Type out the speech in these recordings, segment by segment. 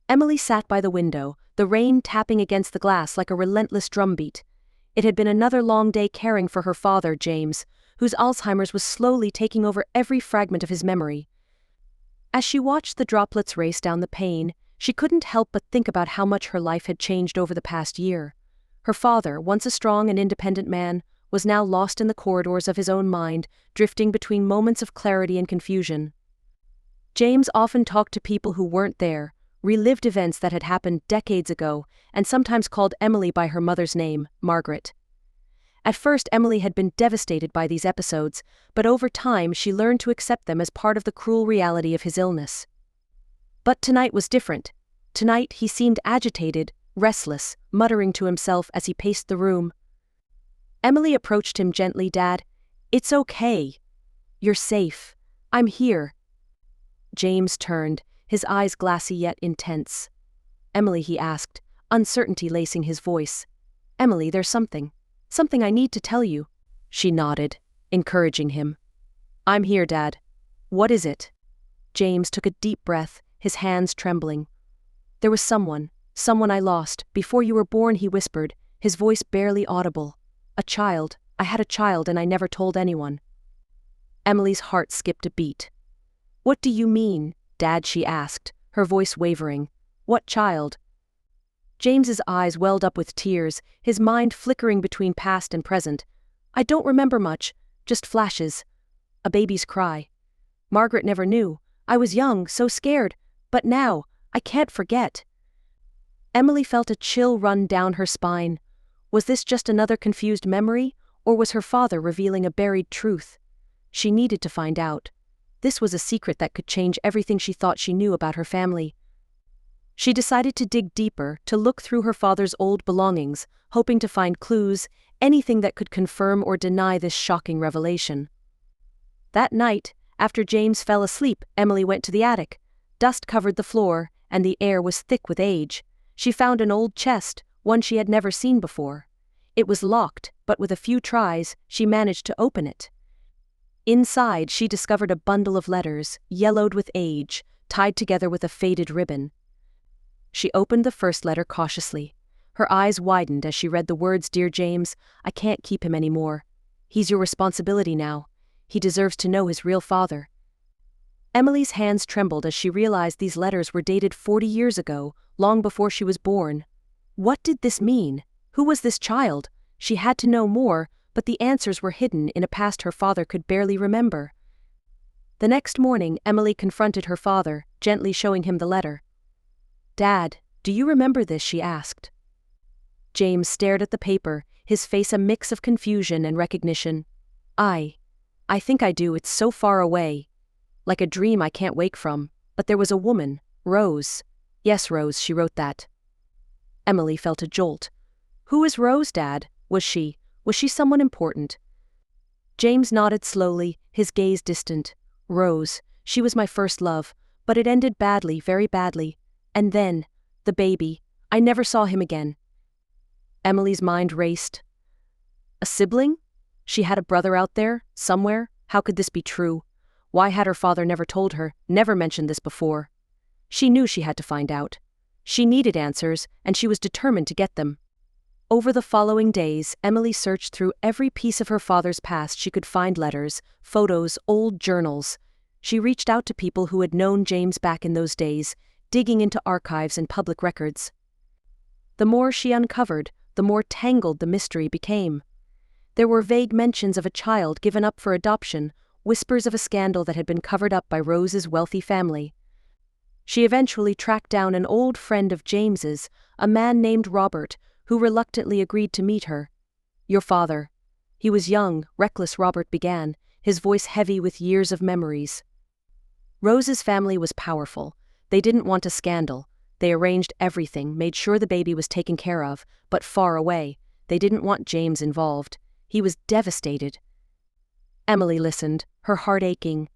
Emily sat by the window, the rain tapping against the glass like a relentless drumbeat. It had been another long day caring for her father, James, whose Alzheimer's was slowly taking over every fragment of his memory. As she watched the droplets race down the pane, she couldn't help but think about how much her life had changed over the past year. Her father, once a strong and independent man, was now lost in the corridors of his own mind, drifting between moments of clarity and confusion. James often talked to people who weren't there, relived events that had happened decades ago, and sometimes called Emily by her mother's name, Margaret. At first, Emily had been devastated by these episodes, but over time she learned to accept them as part of the cruel reality of his illness. But tonight was different. Tonight he seemed agitated, restless, muttering to himself as he paced the room. Emily approached him gently. "Dad, it's okay. You're safe. I'm here." James turned, his eyes glassy yet intense. "Emily," he asked, uncertainty lacing his voice. "Emily, there's something I need to tell you." She nodded, encouraging him. "I'm here, Dad. What is it?" James took a deep breath, his hands trembling. "There was someone I lost. Before you were born," he whispered, his voice barely audible. "A child. I had a child and I never told anyone." Emily's heart skipped a beat. "What do you mean, Dad?" she asked, her voice wavering. "What child?" James's eyes welled up with tears, his mind flickering between past and present. "I don't remember much, just flashes. A baby's cry. Margaret never knew. I was young, so scared, but now, I can't forget." Emily felt a chill run down her spine. Was this just another confused memory, or was her father revealing a buried truth? She needed to find out. This was a secret that could change everything she thought she knew about her family. She decided to dig deeper, to look through her father's old belongings, hoping to find clues, anything that could confirm or deny this shocking revelation. That night, after James fell asleep, Emily went to the attic. Dust covered the floor, and the air was thick with age. She found an old chest, one she had never seen before. It was locked, but with a few tries, she managed to open it. Inside, she discovered a bundle of letters, yellowed with age, tied together with a faded ribbon. She opened the first letter cautiously. Her eyes widened as she read the words, "Dear James, I can't keep him anymore. He's your responsibility now. He deserves to know his real father." Emily's hands trembled as she realized these letters were dated 40 years ago, long before she was born. What did this mean? Who was this child? She had to know more, but the answers were hidden in a past her father could barely remember. The next morning, Emily confronted her father, gently showing him the letter. "Dad, do you remember this?" she asked. James stared at the paper, his face a mix of confusion and recognition. I think I do. It's so far away. Like a dream I can't wake from. But there was a woman, Rose." "Yes, Rose, she wrote that." Emily felt a jolt. "Who is Rose, Dad? Was she someone important?" James nodded slowly, his gaze distant. "Rose, she was my first love, but it ended badly, very badly. And then, the baby, I never saw him again." Emily's mind raced. A sibling? She had a brother out there, somewhere. How could this be true? Why had her father never told her, never mentioned this before? She knew she had to find out. She needed answers, and she was determined to get them. Over the following days, Emily searched through every piece of her father's past she could find: letters, photos, old journals. She reached out to people who had known James back in those days, digging into archives and public records. The more she uncovered, the more tangled the mystery became. There were vague mentions of a child given up for adoption, whispers of a scandal that had been covered up by Rose's wealthy family. She eventually tracked down an old friend of James's, a man named Robert, who reluctantly agreed to meet her. "Your father. He was young, reckless," Robert began, his voice heavy with years of memories. Rose's family was powerful. They didn't want a scandal. They arranged everything, made sure the baby was taken care of, but far away. They didn't want James involved. He was devastated. Emily listened, her heart aching.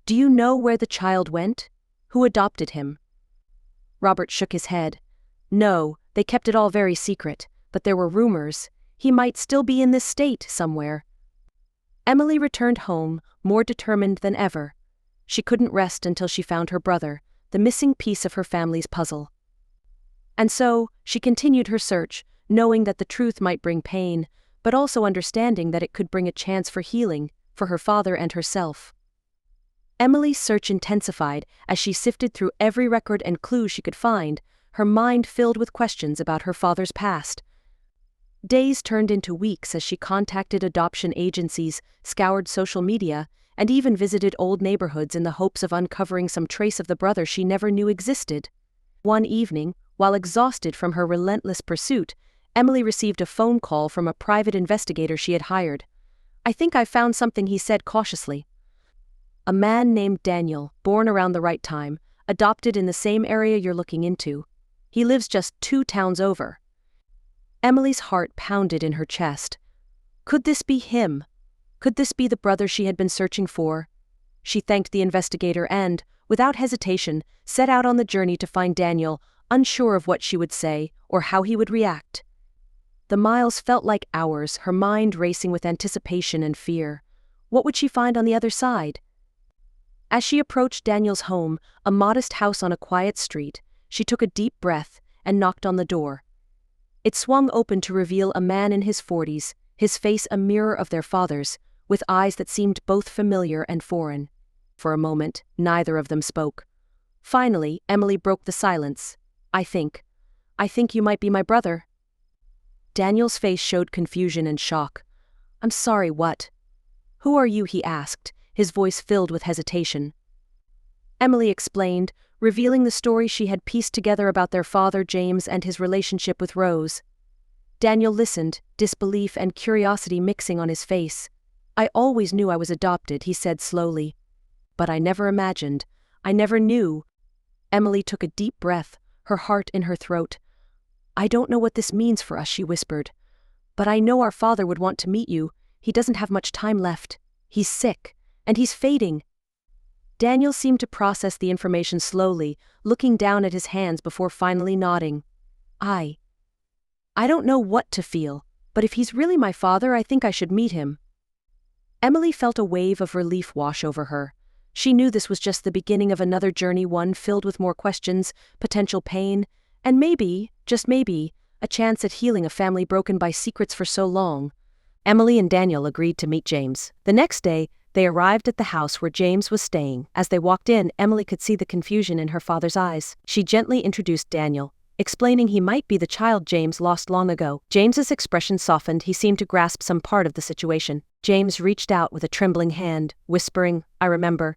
"Do you know where the child went? Who adopted him?" Robert shook his head. "No, they kept it all very secret, but there were rumors. He might still be in this state somewhere." Emily returned home, more determined than ever. She couldn't rest until she found her brother, the missing piece of her family's puzzle. And so, she continued her search, knowing that the truth might bring pain, but also understanding that it could bring a chance for healing, for her father and herself. Emily's search intensified as she sifted through every record and clue she could find, her mind filled with questions about her father's past. Days turned into weeks as she contacted adoption agencies, scoured social media, and even visited old neighborhoods in the hopes of uncovering some trace of the brother she never knew existed. One evening, while exhausted from her relentless pursuit, Emily received a phone call from a private investigator she had hired. "I think I've found something," he said cautiously. "A man named Daniel, born around the right time, adopted in the same area you're looking into. He lives just 2 towns over." Emily's heart pounded in her chest. Could this be him? Could this be the brother she had been searching for? She thanked the investigator and, without hesitation, set out on the journey to find Daniel, unsure of what she would say or how he would react. The miles felt like hours, her mind racing with anticipation and fear. What would she find on the other side? As she approached Daniel's home, a modest house on a quiet street, she took a deep breath and knocked on the door. It swung open to reveal a man in his 40s, his face a mirror of their father's, with eyes that seemed both familiar and foreign. For a moment, neither of them spoke. Finally, Emily broke the silence. I think you might be my brother." Daniel's face showed confusion and shock. "I'm sorry, what? Who are you?" he asked, his voice filled with hesitation. Emily explained, revealing the story she had pieced together about their father James and his relationship with Rose. Daniel listened, disbelief and curiosity mixing on his face. "I always knew I was adopted," he said slowly. "But I never imagined, I never knew." Emily took a deep breath, her heart in her throat. "I don't know what this means for us," she whispered. "But I know our father would want to meet you. He doesn't have much time left. He's sick, and he's fading." Daniel seemed to process the information slowly, looking down at his hands before finally nodding. I don't know what to feel, but if he's really my father, I think I should meet him." Emily felt a wave of relief wash over her. She knew this was just the beginning of another journey, one filled with more questions, potential pain, and maybe, just maybe, a chance at healing a family broken by secrets for so long. Emily and Daniel agreed to meet James. The next day, they arrived at the house where James was staying. As they walked in, Emily could see the confusion in her father's eyes. She gently introduced Daniel, explaining he might be the child James lost long ago. James's expression softened, he seemed to grasp some part of the situation. James reached out with a trembling hand, whispering, I remember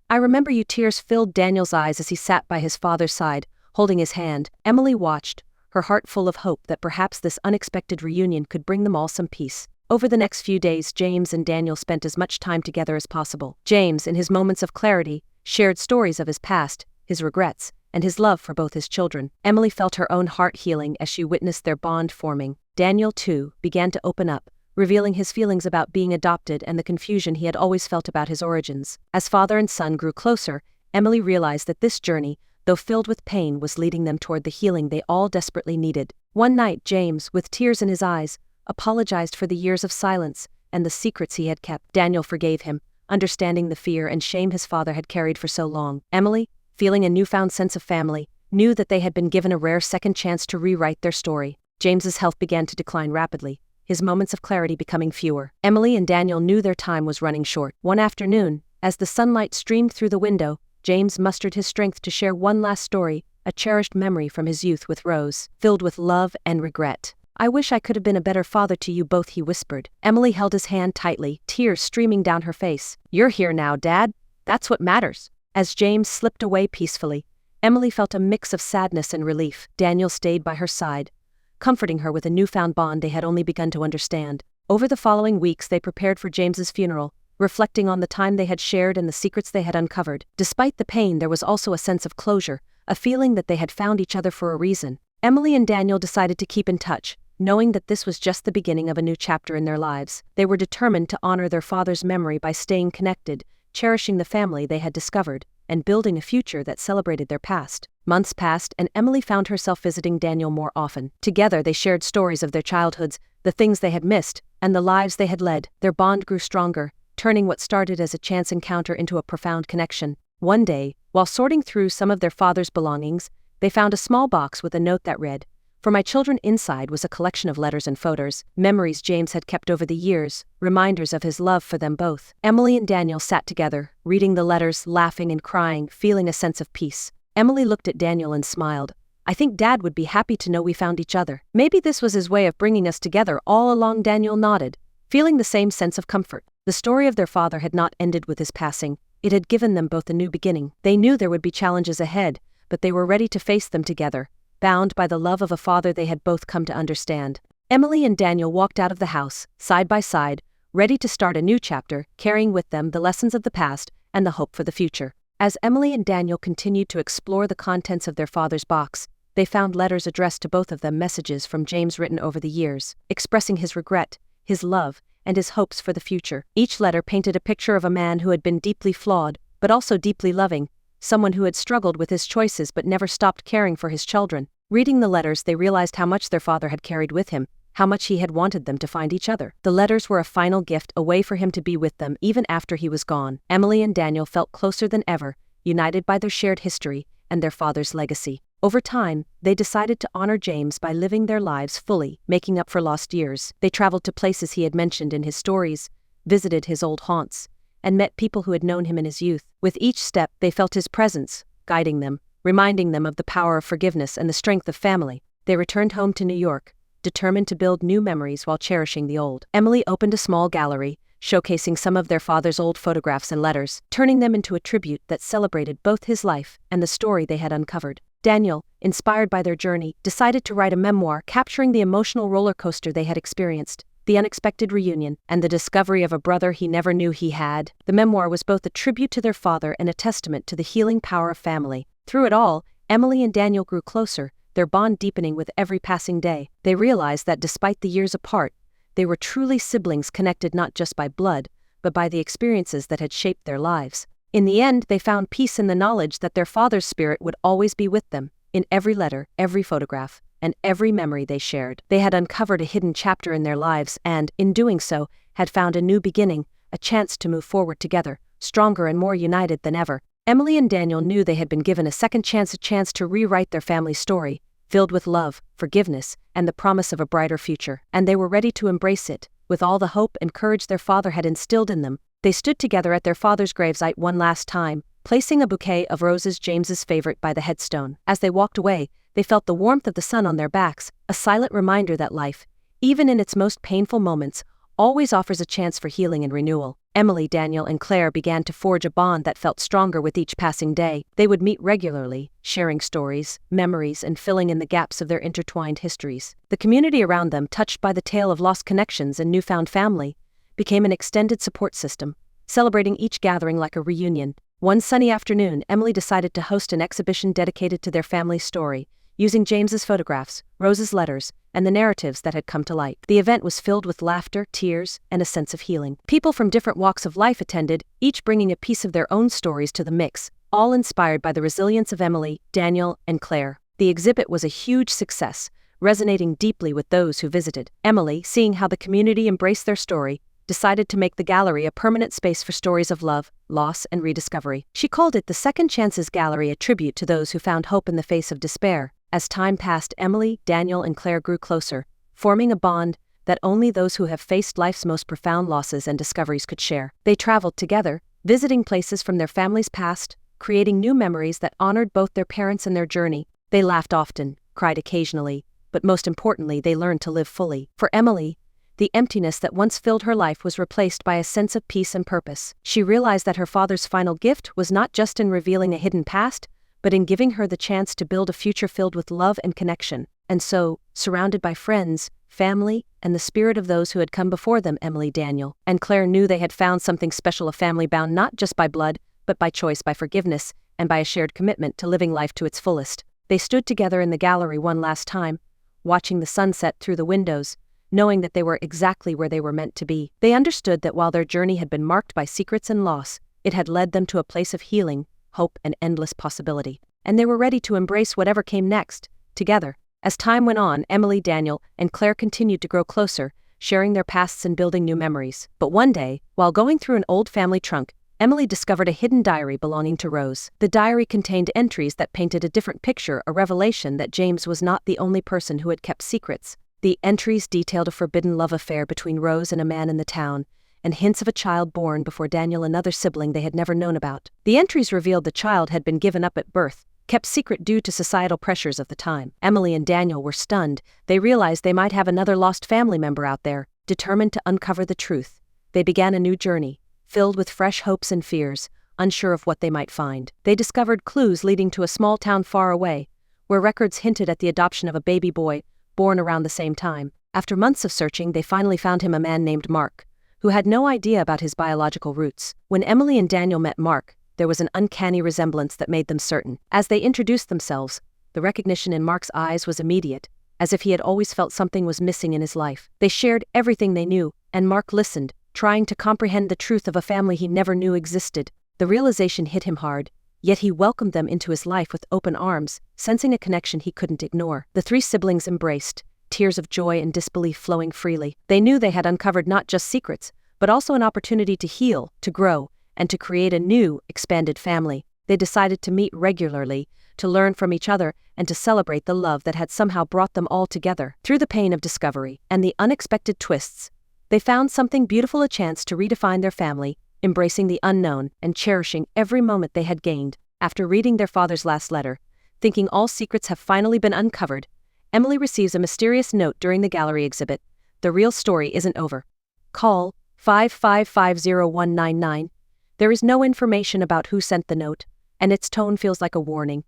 you." Tears filled Daniel's eyes as he sat by his father's side, holding his hand. Emily watched, her heart full of hope that perhaps this unexpected reunion could bring them all some peace. Over the next few days, James and Daniel spent as much time together as possible. James, in his moments of clarity, shared stories of his past, his regrets, and his love for both his children. Emily felt her own heart healing as she witnessed their bond forming. Daniel, too, began to open up, revealing his feelings about being adopted and the confusion he had always felt about his origins. As father and son grew closer, Emily realized that this journey, though filled with pain, was leading them toward the healing they all desperately needed. One night, James, with tears in his eyes, apologized for the years of silence and the secrets he had kept. Daniel forgave him, understanding the fear and shame his father had carried for so long. Emily, feeling a newfound sense of family, knew that they had been given a rare second chance to rewrite their story. James's health began to decline rapidly, his moments of clarity becoming fewer. Emily and Daniel knew their time was running short. One afternoon, as the sunlight streamed through the window, James mustered his strength to share one last story, a cherished memory from his youth with Rose, filled with love and regret. I wish I could have been a better father to you both, he whispered. Emily held his hand tightly, tears streaming down her face. You're here now, Dad. That's what matters. As James slipped away peacefully, Emily felt a mix of sadness and relief. Daniel stayed by her side, comforting her with a newfound bond they had only begun to understand. Over the following weeks they prepared for James's funeral, reflecting on the time they had shared and the secrets they had uncovered. Despite the pain, there was also a sense of closure, a feeling that they had found each other for a reason. Emily and Daniel decided to keep in touch, knowing that this was just the beginning of a new chapter in their lives. They were determined to honor their father's memory by staying connected, cherishing the family they had discovered, and building a future that celebrated their past. Months passed, and Emily found herself visiting Daniel more often. Together they shared stories of their childhoods, the things they had missed, and the lives they had led. Their bond grew stronger, turning what started as a chance encounter into a profound connection. One day, While sorting through some of their father's belongings, they found a small box with a note that read, "For my children." Inside was a collection of letters and photos, memories James had kept over the years, reminders of his love for them both. Emily and Daniel sat together, reading the letters, laughing and crying, feeling a sense of peace. Emily looked at Daniel and smiled. "I think Dad would be happy to know we found each other. Maybe this was his way of bringing us together all along." Daniel nodded, feeling the same sense of comfort. The story of their father had not ended with his passing. It had given them both a new beginning. They knew there would be challenges ahead, but they were ready to face them together, bound by the love of a father they had both come to understand. Emily and Daniel walked out of the house, side by side, ready to start a new chapter, carrying with them the lessons of the past and the hope for the future. As Emily and Daniel continued to explore the contents of their father's box, they found letters addressed to both of them, messages from James written over the years, expressing his regret, his love, and his hopes for the future. Each letter painted a picture of a man who had been deeply flawed, but also deeply loving, someone who had struggled with his choices but never stopped caring for his children. Reading the letters, they realized how much their father had carried with him, how much he had wanted them to find each other. The letters were a final gift, a way for him to be with them even after he was gone. Emily and Daniel felt closer than ever, united by their shared history and their father's legacy. Over time, they decided to honor James by living their lives fully, making up for lost years. They traveled to places he had mentioned in his stories, visited his old haunts, and met people who had known him in his youth. With each step, they felt his presence, guiding them, reminding them of the power of forgiveness and the strength of family. They returned home to New York, determined to build new memories while cherishing the old. Emily opened a small gallery, showcasing some of their father's old photographs and letters, turning them into a tribute that celebrated both his life and the story they had uncovered. Daniel, inspired by their journey, decided to write a memoir capturing the emotional roller coaster they had experienced, the unexpected reunion, and the discovery of a brother he never knew he had. The memoir was both a tribute to their father and a testament to the healing power of family. Through it all, Emily and Daniel grew closer, their bond deepening with every passing day. They realized that despite the years apart, they were truly siblings, connected not just by blood, but by the experiences that had shaped their lives. In the end, they found peace in the knowledge that their father's spirit would always be with them, in every letter, every photograph, and every memory they shared. They had uncovered a hidden chapter in their lives and, in doing so, had found a new beginning, a chance to move forward together, stronger and more united than ever. Emily and Daniel knew they had been given a second chance, a chance to rewrite their family story, filled with love, forgiveness, and the promise of a brighter future. And they were ready to embrace it, with all the hope and courage their father had instilled in them. They stood together at their father's gravesite one last time, placing a bouquet of roses, James's favorite, by the headstone. As they walked away, they felt the warmth of the sun on their backs, a silent reminder that life, even in its most painful moments, always offers a chance for healing and renewal. Emily, Daniel, and Claire began to forge a bond that felt stronger with each passing day. They would meet regularly, sharing stories, memories, and filling in the gaps of their intertwined histories. The community around them, touched by the tale of lost connections and newfound family, became an extended support system, celebrating each gathering like a reunion. One sunny afternoon, Emily decided to host an exhibition dedicated to their family's story, using James's photographs, Rose's letters, and the narratives that had come to light. The event was filled with laughter, tears, and a sense of healing. People from different walks of life attended, each bringing a piece of their own stories to the mix, all inspired by the resilience of Emily, Daniel, and Claire. The exhibit was a huge success, resonating deeply with those who visited. Emily, seeing how the community embraced their story, decided to make the gallery a permanent space for stories of love, loss, and rediscovery. She called it the Second Chances Gallery, a tribute to those who found hope in the face of despair. As time passed, Emily, Daniel, and Claire grew closer, forming a bond that only those who have faced life's most profound losses and discoveries could share. They traveled together, visiting places from their family's past, creating new memories that honored both their parents and their journey. They laughed often, cried occasionally, but most importantly, they learned to live fully. For Emily, the emptiness that once filled her life was replaced by a sense of peace and purpose. She realized that her father's final gift was not just in revealing a hidden past, but in giving her the chance to build a future filled with love and connection. And so, surrounded by friends, family, and the spirit of those who had come before them, Emily, Daniel, and Claire knew they had found something special, a family bound not just by blood, but by choice, by forgiveness, and by a shared commitment to living life to its fullest. They stood together in the gallery one last time, watching the sunset through the windows, knowing that they were exactly where they were meant to be. They understood that while their journey had been marked by secrets and loss, it had led them to a place of healing, hope, and endless possibility. And they were ready to embrace whatever came next, together. As time went on, Emily, Daniel, and Claire continued to grow closer, sharing their pasts and building new memories. But one day, while going through an old family trunk, Emily discovered a hidden diary belonging to Rose. The diary contained entries that painted a different picture, a revelation that James was not the only person who had kept secrets. The entries detailed a forbidden love affair between Rose and a man in the town, and hints of a child born before Daniel, another sibling they had never known about. The entries revealed the child had been given up at birth, kept secret due to societal pressures of the time. Emily and Daniel were stunned. They realized they might have another lost family member out there. Determined to uncover the truth, they began a new journey, filled with fresh hopes and fears, unsure of what they might find. They discovered clues leading to a small town far away, where records hinted at the adoption of a baby boy born around the same time. After months of searching, they finally found him, a man named Mark, who had no idea about his biological roots. When Emily and Daniel met Mark, there was an uncanny resemblance that made them certain. As they introduced themselves, the recognition in Mark's eyes was immediate, as if he had always felt something was missing in his life. They shared everything they knew, and Mark listened, trying to comprehend the truth of a family he never knew existed. The realization hit him hard, yet he welcomed them into his life with open arms, sensing a connection he couldn't ignore. The three siblings embraced, tears of joy and disbelief flowing freely. They knew they had uncovered not just secrets, but also an opportunity to heal, to grow, and to create a new, expanded family. They decided to meet regularly, to learn from each other, and to celebrate the love that had somehow brought them all together. Through the pain of discovery and the unexpected twists, they found something beautiful, a chance to redefine their family, embracing the unknown and cherishing every moment they had gained. After reading their father's last letter, thinking all secrets have finally been uncovered, Emily receives a mysterious note during the gallery exhibit. The real story isn't over. Call 5550199. There is no information about who sent the note, and its tone feels like a warning.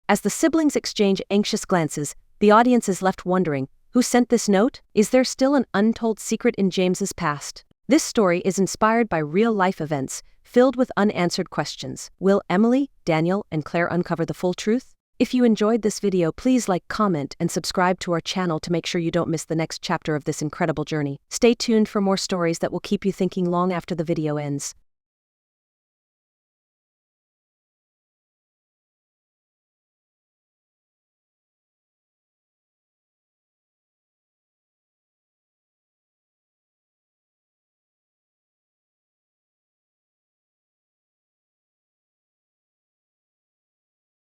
As the siblings exchange anxious glances, the audience is left wondering, who sent this note? Is there still an untold secret in James's past? This story is inspired by real-life events, filled with unanswered questions. Will Emily, Daniel, and Claire uncover the full truth? If you enjoyed this video, please like, comment, and subscribe to our channel to make sure you don't miss the next chapter of this incredible journey. Stay tuned for more stories that will keep you thinking long after the video ends.